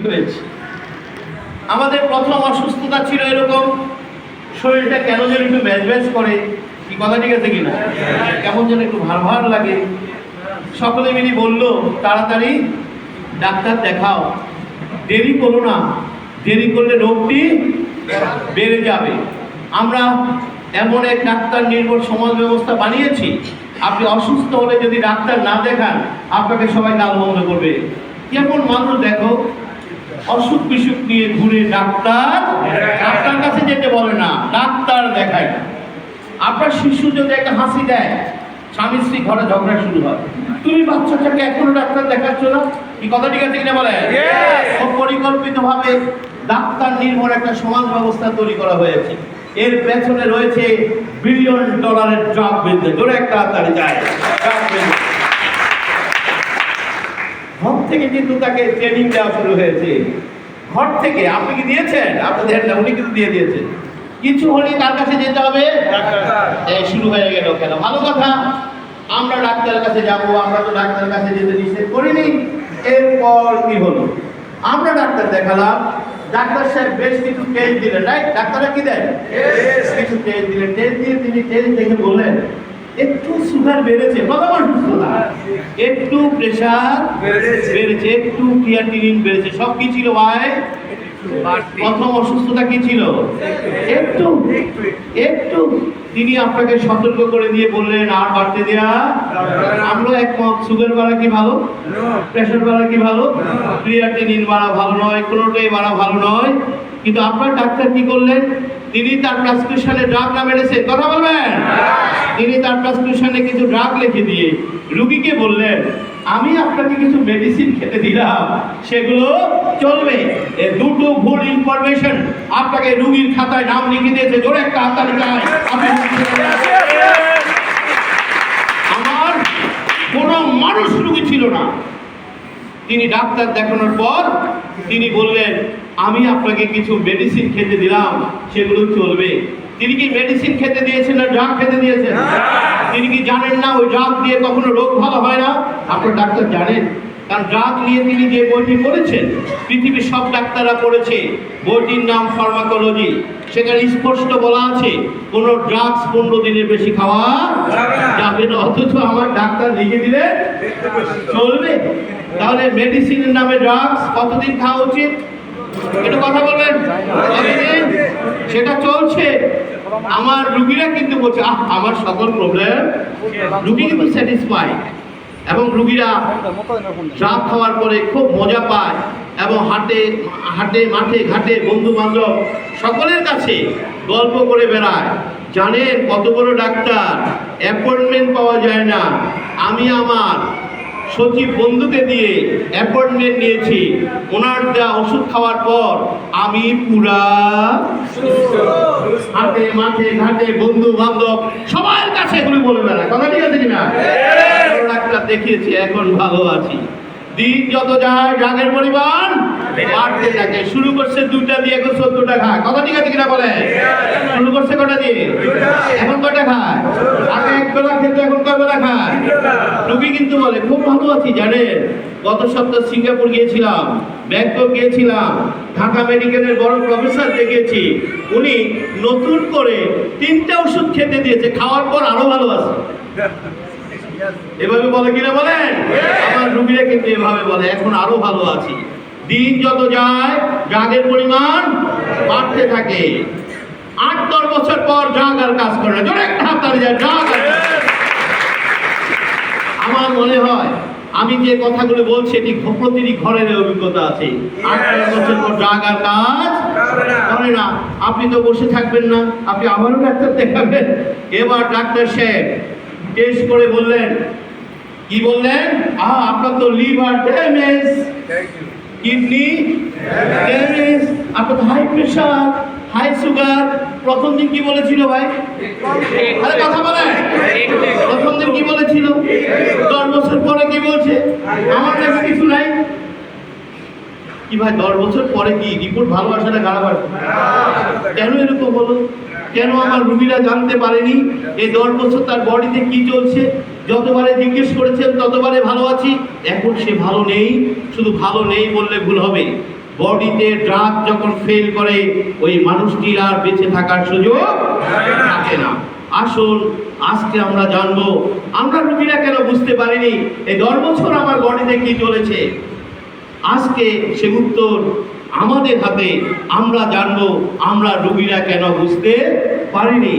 হয়েছে। আমাদের প্রথম অসুস্থতা ছিল এরকম, শরীরটা কেন যেন একটু ম্যাজ করে, কি কথা ঠিক আছে কিনা, কেমন যেন একটু ভার ভার লাগে। সকলে মিলে বললো তাড়াতাড়ি ডাক্তার দেখাও, দেরি করো না, দেরি করলে রোগটি বেড়ে যাবে। আমরা এমন এক ডাক্তার নির্ভর সমাজ ব্যবস্থা বানিয়েছি, আপনি অসুস্থ হলে যদি ডাক্তার না দেখান আপনাকে সবাই গালমন্দ করবে। কেমন মানুষ দেখো, অসুখ বিসুখ নিয়ে ঘুরে ডাক্তার কাছে যেতে বলে না, ডাক্তার দেখায়। আপনার শিশু যদি একটা হাসি দেয়, স্বামী স্ত্রী ঘরে ঝগড়া শুরু হয়, তুমি বাচ্চাটাকে এখনো ডাক্তার দেখাচ্ছ না, এই কথা ঠিক আছে কিনা বলে। পরিকল্পিতভাবে ডাক্তার নির্ভর একটা সমাজ ব্যবস্থা তৈরি করা হয়েছে। এর পেছনে রয়েছে বিলিয়ন ডলারের ড্রাগ বিজনেস। জোরে একটা হাততালি চাই। ঘর থেকে কিন্তু তাকে ট্রেনিং দেওয়া শুরু হয়েছে, ঘর থেকে। আপনি কি দিয়েছেন? আপনি দেন না, উনি কিন্তু দিয়ে দিয়েছেন। কিছু হলেই তার কাছে যেতে হবে, এই শুরু হয়ে গেল। কেন? ভালো কথা, আমরা ডাক্তারের কাছে যাব, আমরা তো ডাক্তারের কাছে যেতে নিষেধ করিনি। এরপর কি হলো, আমরা ডাক্তার দেখালাম, ডাক্তার সাহেব বেশ কিছু টেস্ট দিলেন, রাইট? ডাক্তাররা কি দেন? কিছু টেস্ট দিলেন। টেস্ট দিয়ে তিনি টেস্ট দেখে বললেন একটু সুগার বেড়েছে, প্রথম অসুস্থতা, একটু প্রেশার বেড়েছে, একটু ক্রিয়াটিনিন বেড়েছে। সব কি ছিল ভাই? প্রথম অসুস্থতা কি ছিল? একটু একটু। তিনি আপনাকে সতর্ক করে দিয়ে বললেন আর বাড়তে দেয়া। আমরা একমত, সুগার বাড়া কি ভালো? প্রেশার বাড়া কি ভালো? ক্রিয়াটিনিন বাড়া ভালো নয়, কোনোটাই বাড়া ভালো নয়। কিন্তু আপনার ডাক্তার কি করলেন? তিনি তার প্রেসক্রিপশনে ড্রাগ না মেডিসিন, কথা বলবেন, তিনি তার প্রেসক্রিপশনে কিছু ড্রাগ লিখে দিয়ে রুগীকে বললেন আমি আপনাকে কিছু মেডিসিন খেতে দিলাম, সেগুলো চলবে। এই দুটো ভুল ইনফরমেশন আপনাকে রুগীর খাতায় নাম লিখে দিয়েছে। জোরে একটা হাততালি চাই। আমার কোনো মানুষ রুগী ছিল না। তিনি ডাক্তার দেখানোর পর তিনি বললেন আমি আপনাকে কিছু মেডিসিন খেতে দিলাম, সেগুলো চলবে। তিনি কি মেডিসিন খেতে দিয়েছেন না ড্রাগ খেতে দিয়েছেন? তিনি কি জানেন না ওই ড্রাগ দিয়ে কখনো রোগ ভালো হয় না? আপনার ডাক্তার জানেন, কারণ ড্রাগ নিয়ে তিনি যে বইটি পড়েছেন, পৃথিবীর সব ডাক্তাররা পড়েছে, বইটির নাম ফার্মাকোলজি। সেখানে স্পষ্ট বলা আছে কোন ড্রাগস 15 দিনের বেশি খাওয়া যাবে না। অথচ আমার ডাক্তার লিখে দিলে চলবে। তাহলে মেডিসিনের নামে ড্রাগস কতদিন খাওয়া উচিত? একটু কথা বলবেন। সেটা চলছে। আমার রুগীরা কিন্তু বলছে আমার সকল প্রবলেম, রুগী কিন্তু স্যাটিসফাই। এবং রুগীরা ড্রাগ খাওয়ার পরে খুব মজা পায় এবং হাটে মাঠে ঘাটে বন্ধু বান্ধব সকলের কাছে গল্প করে বেড়ায়। জানেন কত বড় ডাক্তার, অ্যাপয়েন্টমেন্ট পাওয়া যায় না। আমি আমার সচিব বন্ধুকে দিয়ে অ্যাপয়েন্টমেন্ট নিয়েছি, ওনার দেওয়া ওষুধ খাওয়ার পর আমি পুরা হাটে মাঠে ঘাটে বন্ধু বান্ধব সবার কাছে এগুলি বলে বেড়ায়। কথা ঠিক আছে কিনা? ডাক্তার দেখিয়েছি, এখন ভালো আছি। দিন যত যায় ড্রাগের পরিমাণ বাড়তে থাকে। শুরু করছে 2টা দিয়ে, এখন 14টা খায়। কথা ঠিক আছে কিনা বলে? শুরু করছে কটা দিয়ে, এখন কটা খায়? আগে 1 বেলা খেতে, এখন কয় বেলা খায়? রুগী কিন্তু বলে খুব ভালো আছি। জানেন গত সপ্তাহ সিঙ্গাপুর গিয়েছিলাম, ব্যাংকক গিয়েছিলাম, ঢাকা মেডিকেলের বড় প্রফেসর দেখেছি, উনি নতুন করে 3টা ওষুধ খেতে দিয়েছে, খাওয়ার পর আরো ভালো আছে। এভাবে বলে কিনা বলেন? আমার রুগীরা কিন্তু এভাবে বলে এখন আরো ভালো আছি। দিন যত যায় ড্রাগের পরিমাণ বাড়তে থাকে। 8-10 বছর পর ড্রাগ আর কাজ করে না। জোরে একটা হাততালি যায়। ড্রাগ আমার মনে হয় আমি যে কথাগুলো বলছি এটি প্রতিটি ঘরের অভিজ্ঞতা আছে। 8-10 বছর পর ড্রাগ আর কাজ করে না। আপনি তো বসে থাকবেন না, আপনি আবারও ডাক্তার দেখাবেন। এবার ডাক্তার সাহেব টেস্ট করে বললেন, কি বললেন? আপনার তো লিভার ড্যামেজ, কিডনি ড্যামেজ, আপনার তো হাই প্রেশার, হাই সুগার। প্রথম দিন কি বলেছিল ভাই? আরে কথা বলে, প্রথম দিন কি বলেছিল? 10 বছর পরে কি বলছে? আমার কাছে কিছু নাই। কি ভাই 10 বছর পরে কি রিপোর্ট ভালো আসে না খারাপ আসে? কেন এরকম হলো? কেন আমার রুগীরা জানতে পারেনি এই 10 বছর তার বডিতে কি চলছে? যতবারে জিজ্ঞেস করেছেন ততবারে ভালো আছি। এখন সে ভালো নেই। শুধু ভালো নেই বললে ভুল হবে, বডিতে ড্রাগ যখন ফেল করে ওই মানুষটির আর বেঁচে থাকার সুযোগ থাকে না। আসুন আজকে আমরা জানবো আমরা রোগীরা কেন বুঝতে পারিনি এই 10 বছর আমার বডিতে কি চলেছে। আজকে সে উত্তর আমাদের হাতে। আমরা জানবো আমরা রোগীরা কেন বুঝতে পারিনি।